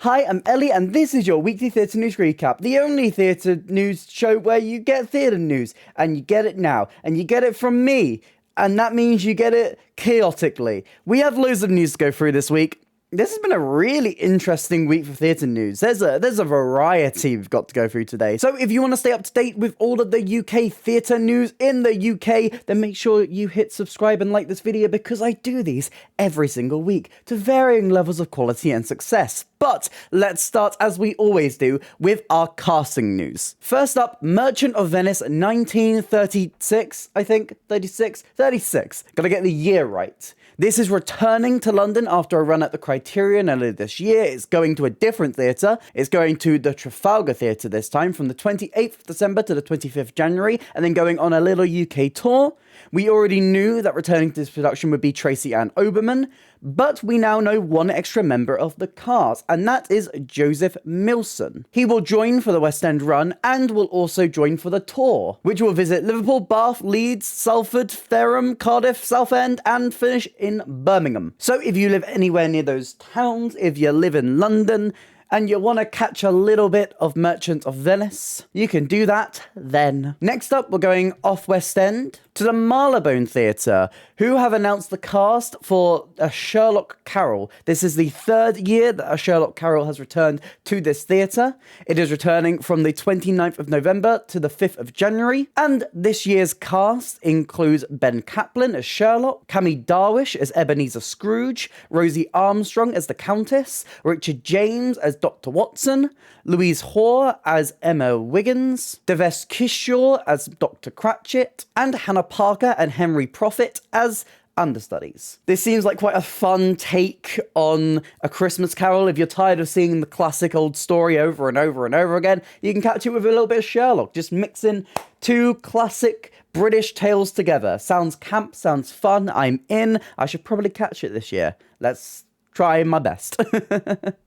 Hi, I'm Ellie, and this is your weekly theatre news recap, the only theatre news show where you get theatre news, and you get it now, and you get it from me, and that means you get it chaotically. We have loads of news to go through this week. This has been a really interesting week for theatre news. There's a variety we've got to go through today. So if you want to stay up to date with all of the UK theatre news in the UK, then make sure you hit subscribe and like this video because I do these every single week to varying levels of quality and success. But let's start, as we always do, with our casting news. First up, Merchant of Venice 1936, I think, 36. Gotta get the year right. This is returning to London after a run at the Criterion earlier this year. It's going to a different theatre. It's going to the Trafalgar Theatre this time from the 28th of December to the 25th January and then going on a little UK tour. We already knew that returning to this production would be Tracy Ann Oberman, but we now know one extra member of the cast, and that is Joseph Milson. He will join for the West End run and will also join for the tour, which will visit Liverpool, Bath, Leeds, Salford, Fareham, Cardiff, Southend, and finish in Birmingham. So if you live anywhere near those towns, if you live in London, and you want to catch a little bit of Merchant of Venice, you can do that then. Next up, we're going off West End to the Marylebone Theatre, who have announced the cast for A Sherlock Carol. This is the third year that A Sherlock Carol has returned to this theatre. It is returning from the 29th of November to the 5th of January. And this year's cast includes Ben Kaplan as Sherlock, Cammy Darwish as Ebenezer Scrooge, Rosie Armstrong as the Countess, Richard James as Dr. Watson, Louise Hoare as Emma Wiggins, Deves Kishore as Dr. Cratchit, and Hannah Parker and Henry Prophet as understudies. This seems like quite a fun take on A Christmas Carol. If you're tired of seeing the classic old story over and over and over again, you can catch it with a little bit of Sherlock, just mixing two classic British tales together. Sounds camp, sounds fun, I'm in. I should probably catch it this year. Let's try my best.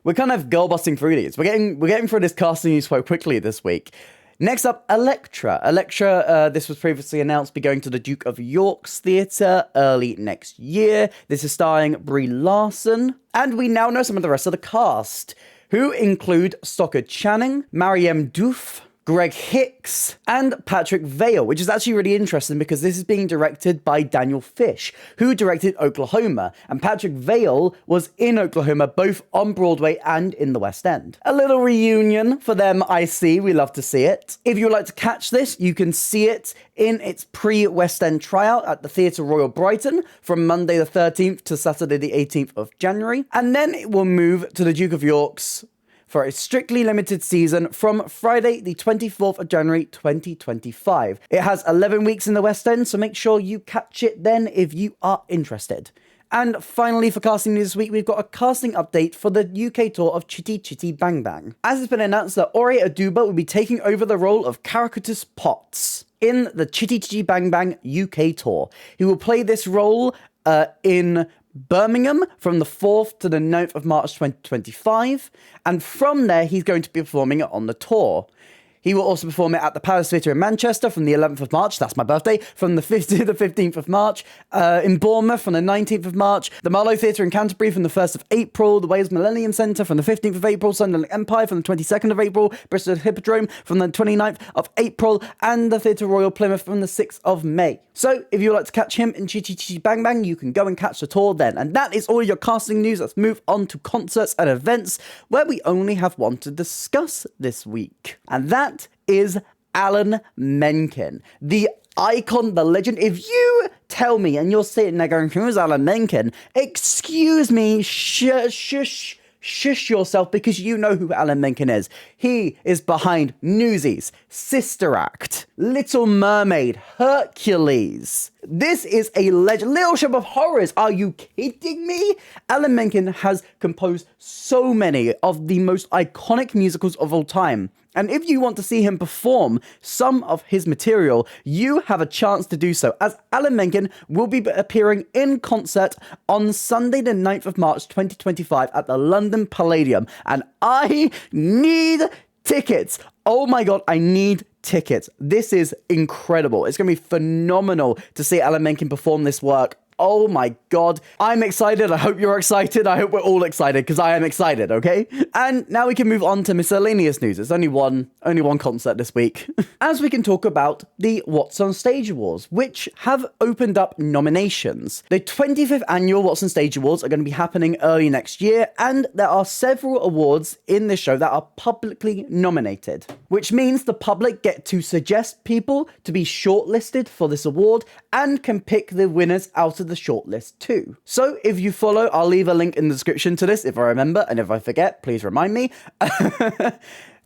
We're kind of girl-busting through these. We're getting through this casting news quite quickly this week. Next up, Electra. Electra, this was previously announced, be going to the Duke of York's Theatre early next year. This is starring Brie Larson. And we now know some of the rest of the cast, who include Stockard Channing, Mariam Doof, Greg Hicks, and Patrick Vale, which is actually really interesting because this is being directed by Daniel Fish, who directed Oklahoma, and Patrick Vale was in Oklahoma both on Broadway and in the West End. A little reunion for them, I see. We love to see it. If you would like to catch this, you can see it in its pre-West End tryout at the Theatre Royal Brighton from Monday the 13th to Saturday the 18th of January, and then it will move to the Duke of York's for a strictly limited season from Friday the 24th of January 2025. It has 11 weeks in the West End, so make sure you catch it then if you are interested. And finally, for casting news this week, we've got a casting update for the UK tour of Chitty Chitty Bang Bang. As it's been announced that Ore Aduba will be taking over the role of Caracatus Potts in the Chitty Chitty Bang Bang UK tour. He will play this role in Birmingham from the 4th to the 9th of March 2025, and from there he's going to be performing it on the tour. He will also perform it at the Palace Theatre in Manchester from the 11th of March, that's my birthday, from the 5th to the 15th of March, in Bournemouth from the 19th of March, the Marlow Theatre in Canterbury from the 1st of April, the Wales Millennium Centre from the 15th of April, Sunderland Empire from the 22nd of April, Bristol Hippodrome from the 29th of April, and the Theatre Royal Plymouth from the 6th of May. So, if you'd like to catch him in Chitty Chitty Bang Bang, you can go and catch the tour then. And that is all your casting news. Let's move on to concerts and events, where we only have one to discuss this week. And that is Alan Menken, the icon, the legend. If you tell me, and you're sitting there going, who's Alan Menken? Excuse me, shush yourself, because you know who Alan Menken is. He is behind Newsies, Sister Act, Little Mermaid, Hercules. This is a legend. Little Shop of Horrors. Are you kidding me? Alan Menken has composed so many of the most iconic musicals of all time. And if you want to see him perform some of his material, you have a chance to do so, as Alan Menken will be appearing in concert on Sunday the 9th of March 2025 at the London Palladium. And I need tickets. Oh my God, I need tickets. This is incredible. It's going to be phenomenal to see Alan Menken perform this work Oh my God. I'm excited. I hope you're excited. I hope we're all excited because I am excited, okay? And now we can move on to miscellaneous news. It's only one concert this week. As we can talk about the What's on Stage Awards, which have opened up nominations. The 25th annual What's on Stage Awards are going to be happening early next year, and there are several awards in this show that are publicly nominated, which means the public get to suggest people to be shortlisted for this award and can pick the winners out of the shortlist too. So if you follow, I'll leave a link in the description to this if I remember, and if I forget, please remind me,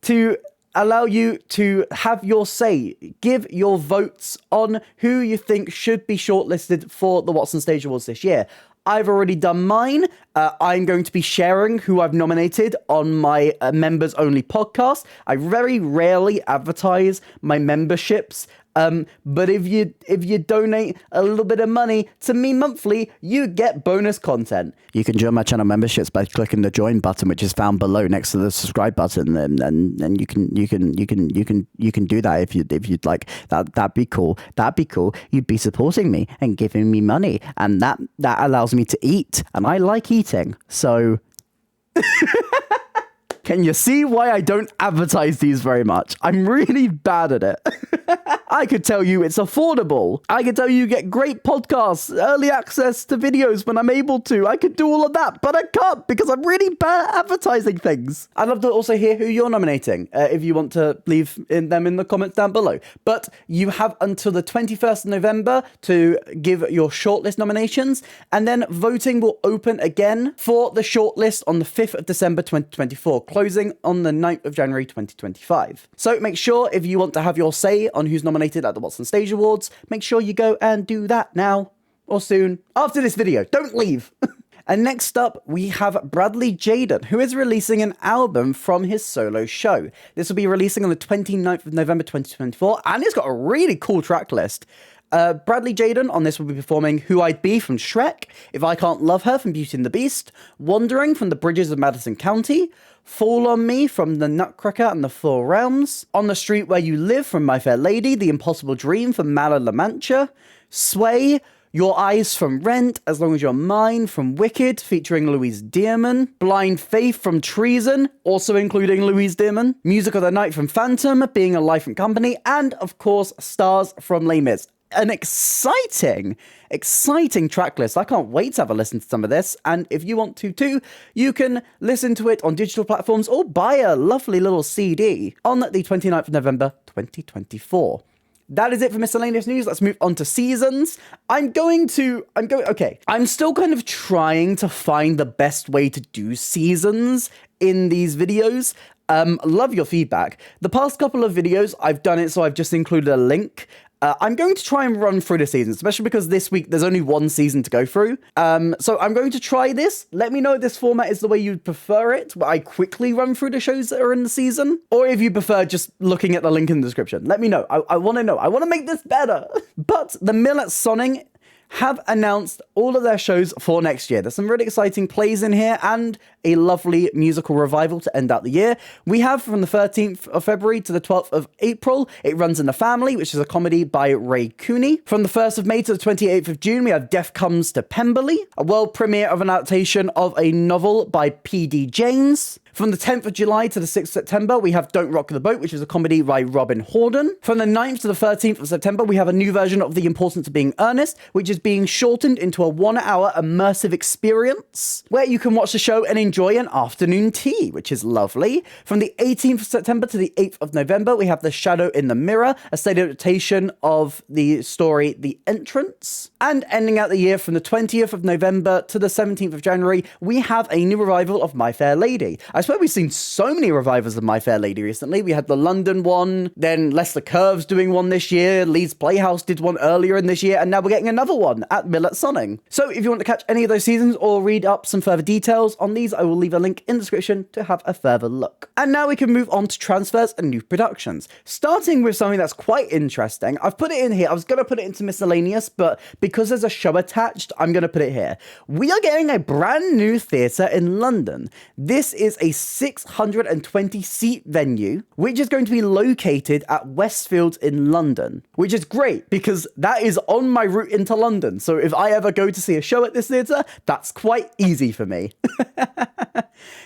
to allow you to have your say, give your votes on who you think should be shortlisted for the What's on Stage Awards this year. I've already done mine. I'm going to be sharing who I've nominated on my members only podcast. I very rarely advertise my memberships. But if you donate a little bit of money to me monthly, you get bonus content. You can join my channel memberships by clicking the join button, which is found below next to the subscribe button, and you can do that if you'd like. That'd be cool. That'd be cool. You'd be supporting me and giving me money, and that allows me to eat, and I like eating. So. Can you see why I don't advertise these very much? I'm really bad at it. I could tell you it's affordable. I could tell you get great podcasts, early access to videos when I'm able to. I could do all of that, but I can't because I'm really bad at advertising things. I'd love to also hear who you're nominating if you want to leave them in the comments down below. But you have until the 21st of November to give your shortlist nominations, and then voting will open again for the shortlist on the 5th of December 2024. Closing on the 9th of January 2025. So make sure if you want to have your say on who's nominated at the What's on Stage Awards, make sure you go and do that now or soon after this video. Don't leave. And next up, we have Bradley Jaden, who is releasing an album from his solo show. This will be releasing on the 29th of November 2024, and it's got a really cool track list. Bradley Jaden on this will be performing Who I'd Be from Shrek, If I Can't Love Her from Beauty and the Beast, Wandering from the Bridges of Madison County, Fall on Me from The Nutcracker and the Four Realms, On the Street Where You Live from My Fair Lady, The Impossible Dream from Mala La Mancha, Sway, Your Eyes from Rent, As Long as You're Mine from Wicked, featuring Louise Dearman, Blind Faith from Treason, also including Louise Dearman, Music of the Night from Phantom, Being a Life and Company, and of course, Stars from Les Mis. An exciting track list. I can't wait to have a listen to some of this. And if you want to too, you can listen to it on digital platforms or buy a lovely little CD on the 29th of November 2024. That is it for miscellaneous news. Let's move on to seasons. Okay. I'm still kind of trying to find the best way to do seasons in these videos. Love your feedback. The past couple of videos, I've done it, so I've just included a link. I'm going to try and run through the seasons, especially because this week there's only one season to go through. So I'm going to try this. Let me know if this format is the way you'd prefer it, where I quickly run through the shows that are in the season, or if you prefer just looking at the link in the description. Let me know. I want to know. I want to make this better. But the Mill at Sonning have announced all of their shows for next year. There's some really exciting plays in here and a lovely musical revival to end out the year. We have from the 13th of February to the 12th of April, It Runs in the Family, which is a comedy by Ray Cooney. From the 1st of May to the 28th of June, we have Death Comes to Pemberley, a world premiere of an adaptation of a novel by P.D. James. From the 10th of July to the 6th of September, we have Don't Rock the Boat, which is a comedy by Robin Horden. From the 9th to the 13th of September, we have a new version of The Importance of Being Earnest, which is being shortened into a 1-hour immersive experience, where you can watch the show and enjoy an afternoon tea, which is lovely. From the 18th of September to the 8th of November, we have The Shadow in the Mirror, a stage adaptation of the story The Entrance. And ending out the year from the 20th of November to the 17th of January, we have a new revival of My Fair Lady. I swear we've seen so many revivals of My Fair Lady recently. We had the London one, then Leicester Curve's doing one this year, Leeds Playhouse did one earlier in this year, and now we're getting another one at Mill at Sonning. So if you want to catch any of those seasons or read up some further details on these, I will leave a link in the description to have a further look. And now we can move on to transfers and new productions. Starting with something that's quite interesting. I've put it in here. I was going to put it into miscellaneous, but because there's a show attached, I'm going to put it here. We are getting a brand new theatre in London. This is a a 620-seat venue, which is going to be located at Westfield in London, which is great because that is on my route into London. So if I ever go to see a show at this theatre, that's quite easy for me.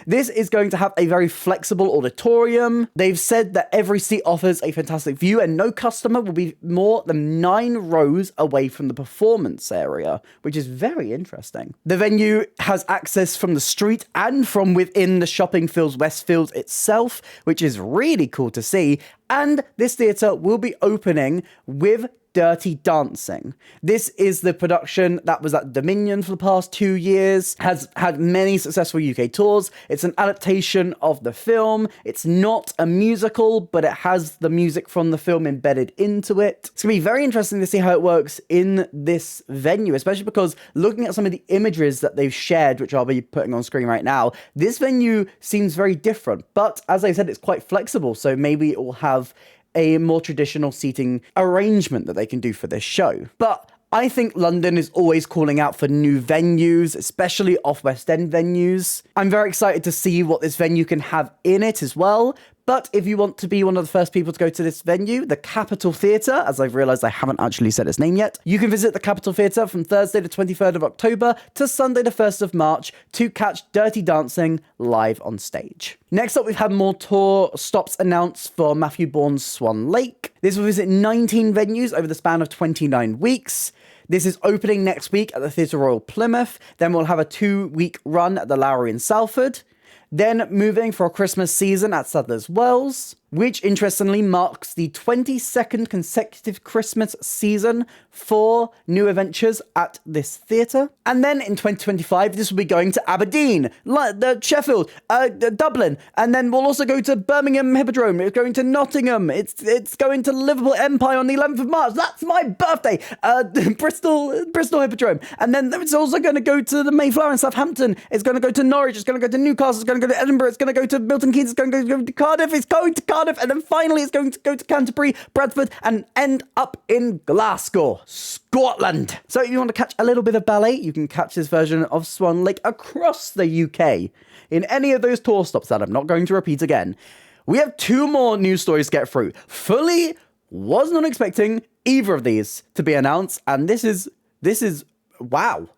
This is going to have a very flexible auditorium. They've said that every seat offers a fantastic view and no customer will be more than 9 rows away from the performance area, which is very interesting. The venue has access from the street and from within the shopping fields Westfield itself, which is really cool to see. And this theatre will be opening with Dirty Dancing. This is the production that was at Dominion for the past 2 years, has had many successful UK tours. It's an adaptation of the film. It's not a musical, but it has the music from the film embedded into it. It's going to be very interesting to see how it works in this venue, especially because looking at some of the images that they've shared, which I'll be putting on screen right now, this venue seems very different. But as I said, it's quite flexible, so maybe it will have a more traditional seating arrangement that they can do for this show. But I think London is always calling out for new venues, especially off West End venues. I'm very excited to see what this venue can have in it as well. But if you want to be one of the first people to go to this venue, the Capitol Theatre, as I've realised I haven't actually said its name yet, you can visit the Capitol Theatre from Thursday the 23rd of October to Sunday the 1st of March to catch Dirty Dancing live on stage. Next up, we've had more tour stops announced for Matthew Bourne's Swan Lake. This will visit 19 venues over the span of 29 weeks. This is opening next week at the Theatre Royal Plymouth. Then we'll have a 2-week run at the Lowry in Salford. Then moving for a Christmas season at Sadler's Wells, which interestingly marks the 22nd consecutive Christmas season for new adventures at this theatre. And then in 2025, this will be going to Aberdeen, Sheffield, Dublin, and then we'll also go to Birmingham Hippodrome. It's going to Nottingham. It's going to Liverpool Empire on the 11th of March. That's my birthday. Bristol Hippodrome. And then it's also going to go to the Mayflower in Southampton. It's going to go to Norwich. It's going to go to Newcastle. It's going to go to Edinburgh. It's going to go to Milton Keynes. It's going to go to Cardiff. It's going to Cardiff. And then finally it's going to go to Canterbury, Bradford, and end up in Glasgow, Scotland. So if you want to catch a little bit of ballet, you can catch this version of Swan Lake across the UK in any of those tour stops that I'm not going to repeat again. We have 2 more news stories to get through. Fully was not expecting either of these to be announced, and this is wow.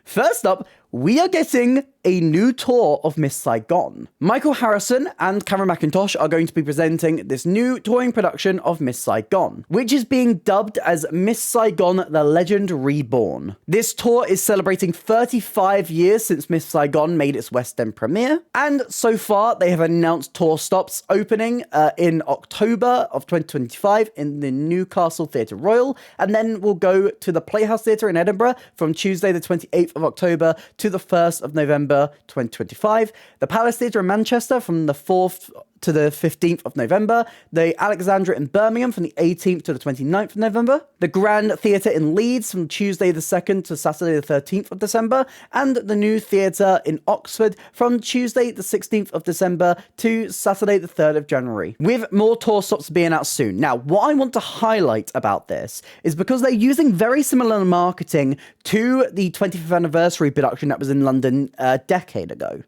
First up, we are getting a new tour of Miss Saigon. Michael Harrison and Cameron McIntosh are going to be presenting this new touring production of Miss Saigon, which is being dubbed as Miss Saigon: The Legend Reborn. This tour is celebrating 35 years since Miss Saigon made its West End premiere, and so far they have announced tour stops opening in October of 2025 in the Newcastle Theatre Royal, and then we'll go to the Playhouse Theatre in Edinburgh from Tuesday the 28th of October to the 1st of November 2025, the Palace Theatre in Manchester from the 4th to the 15th of November, the Alexandra in Birmingham from the 18th to the 29th of November, the Grand Theatre in Leeds from Tuesday the 2nd to Saturday the 13th of December, and the New Theatre in Oxford from Tuesday the 16th of December to Saturday the 3rd of January, with more tour stops being out soon. Now, what I want to highlight about this is because they're using very similar marketing to the 25th anniversary production that was in London a decade ago.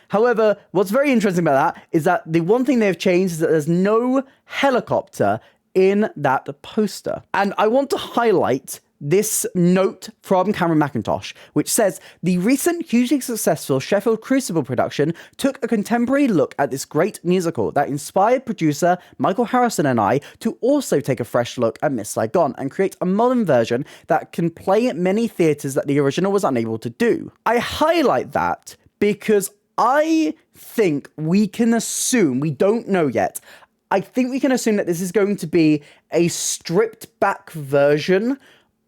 However, what's very interesting about that is that the one thing they've changed is that there's no helicopter in that poster. And I want to highlight this note from Cameron McIntosh, which says, the recent hugely successful Sheffield Crucible production took a contemporary look at this great musical that inspired producer Michael Harrison and I to also take a fresh look at Miss Saigon and create a modern version that can play at many theatres that the original was unable to do. I highlight that because I think we can assume, we don't know yet, I think we can assume that this is going to be a stripped back version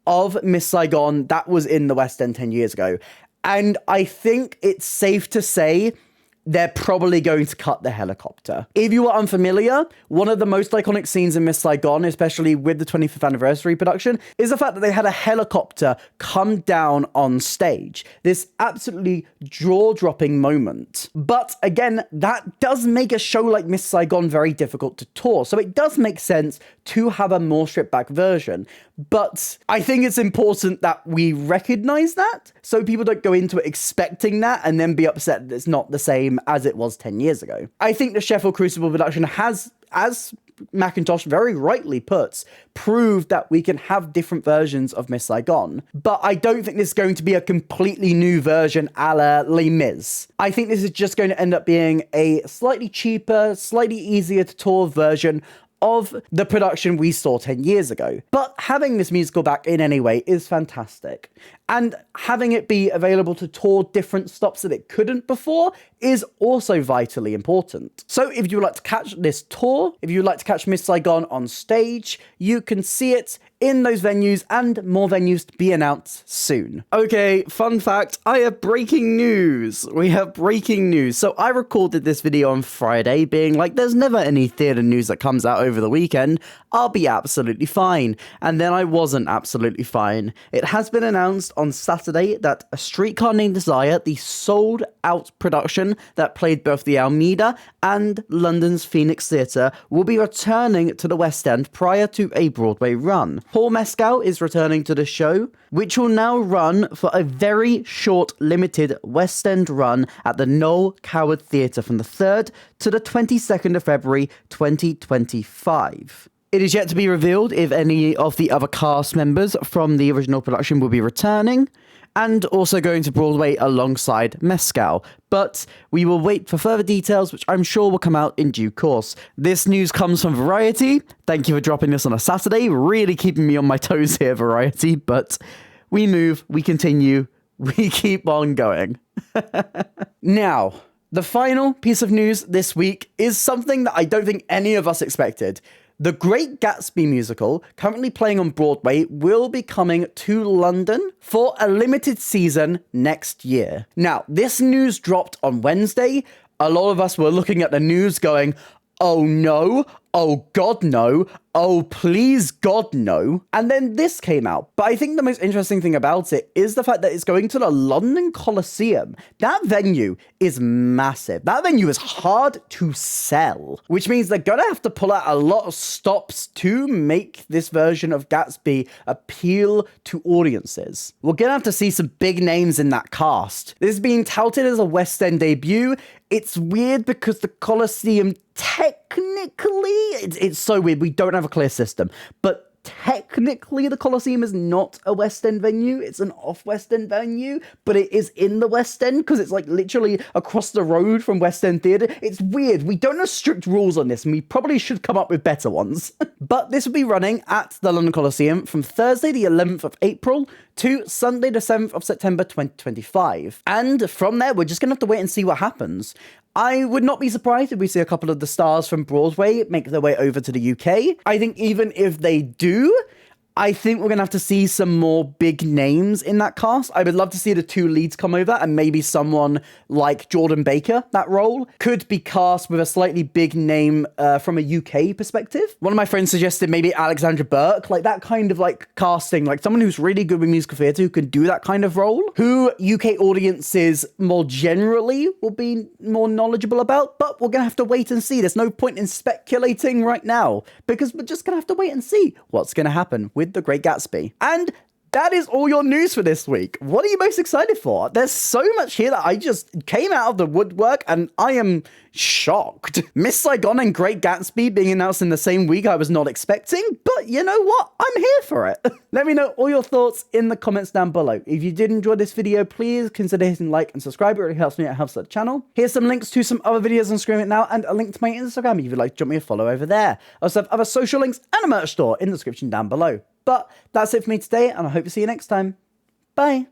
of Miss Saigon that was in the West End 10 years ago. And I think it's safe to say they're probably going to cut the helicopter. If you are unfamiliar, one of the most iconic scenes in Miss Saigon, especially with the 25th anniversary production, is the fact that they had a helicopter come down on stage. This absolutely jaw-dropping moment. But again, that does make a show like Miss Saigon very difficult to tour. So it does make sense to have a more stripped-back version. But I think it's important that we recognize that so people don't go into it expecting that and then be upset that it's not the same time as it was 10 years ago. I think the Sheffield Crucible production has, as Macintosh very rightly puts, proved that we can have different versions of Miss Saigon. But I don't think this is going to be a completely new version a la Les Mis. I think this is just going to end up being a slightly cheaper, slightly easier to tour version of the production we saw 10 years ago. But having this musical back in anyway is fantastic. And having it be available to tour different stops that it couldn't before is also vitally important. So if you would like to catch this tour, if you would like to catch Miss Saigon on stage, you can see it in those venues and more venues to be announced soon. Okay, fun fact, I have breaking news. We have breaking news. So I recorded this video on Friday being like, there's never any theatre news that comes out over the weekend. I'll be absolutely fine. And then I wasn't absolutely fine. It has been announced on Saturday that A Streetcar Named Desire, the sold out production that played both the Almeida and London's Phoenix Theatre, will be returning to the West End prior to a Broadway run. Paul Mescal is returning to the show, which will now run for a very short, limited West End run at the Noel Coward Theatre from the 3rd to the 22nd of February 2025. It is yet to be revealed if any of the other cast members from the original production will be returning, and also going to Broadway alongside Mescal. But we will wait for further details, which I'm sure will come out in due course. This news comes from Variety. Thank you for dropping this on a Saturday. Really keeping me on my toes here, Variety. But we move, we continue, we keep on going. Now, the final piece of news this week is something that I don't think any of us expected. The Great Gatsby musical, currently playing on Broadway, will be coming to London for a limited season next year. Now, this news dropped on Wednesday. A lot of us were looking at the news going, oh no, oh God no, oh please God no. And then this came out. But I think the most interesting thing about it is the fact that it's going to the London Coliseum. That venue is massive. That venue is hard to sell, which means they're gonna have to pull out a lot of stops to make this version of Gatsby appeal to audiences. We're gonna have to see some big names in that cast. This is being touted as a West End debut. It's weird because the Coliseum technically, it's so weird, we don't have a clear system, but technically the Coliseum is not a West End venue, it's an off-West End venue, but it is in the West End because it's like literally across the road from West End Theatre. It's weird, we don't have strict rules on this and we probably should come up with better ones. But this will be running at the London Coliseum from Thursday the 11th of April to Sunday the 7th of September 2025. And from there, we're just going to have to wait and see what happens. I would not be surprised if we see a couple of the stars from Broadway make their way over to the UK. I think even if they do, I think we're going to have to see some more big names in that cast. I would love to see the two leads come over and maybe someone like Jordan Baker, that role, could be cast with a slightly big name from a UK perspective. One of my friends suggested maybe Alexandra Burke, like that kind of like casting, like someone who's really good with musical theatre who can do that kind of role, who UK audiences more generally will be more knowledgeable about, but we're going to have to wait and see. There's no point in speculating right now because we're just going to have to wait and see what's going to happen with The Great Gatsby. And that is all your news for this week. What are you most excited for? There's so much here that I just came out of the woodwork and I am shocked. Miss Saigon and Great Gatsby being announced in the same week I was not expecting, but you know what? I'm here for it. Let me know all your thoughts in the comments down below. If you did enjoy this video, please consider hitting like and subscribe. It really helps me, it helps the channel. Here's some links to some other videos on screen right now and a link to my Instagram if you'd like to drop me a follow over there. I also have other social links and a merch store in the description down below. But that's it for me today, and I hope to see you next time. Bye.